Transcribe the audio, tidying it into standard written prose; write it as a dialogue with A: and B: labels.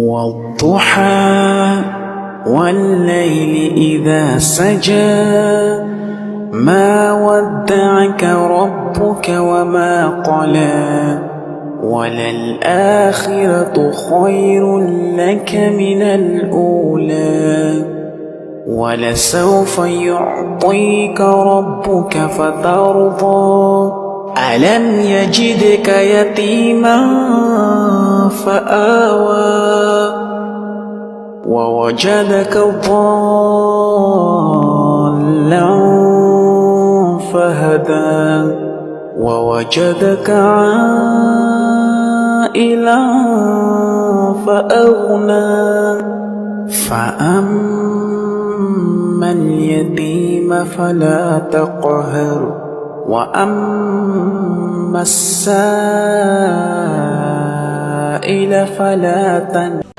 A: والضحى والليل إذا سجى ما ودعك ربك وما قلى وللآخرة خير لك من الأولى ولسوف يعطيك ربك فترضى ألم يجدك يتيما فآوى ووجدك ضالا فهدى ووجدك عائلا فأغنى فأما اليتيم فلا تقهر وأما السائل فلا تنهر.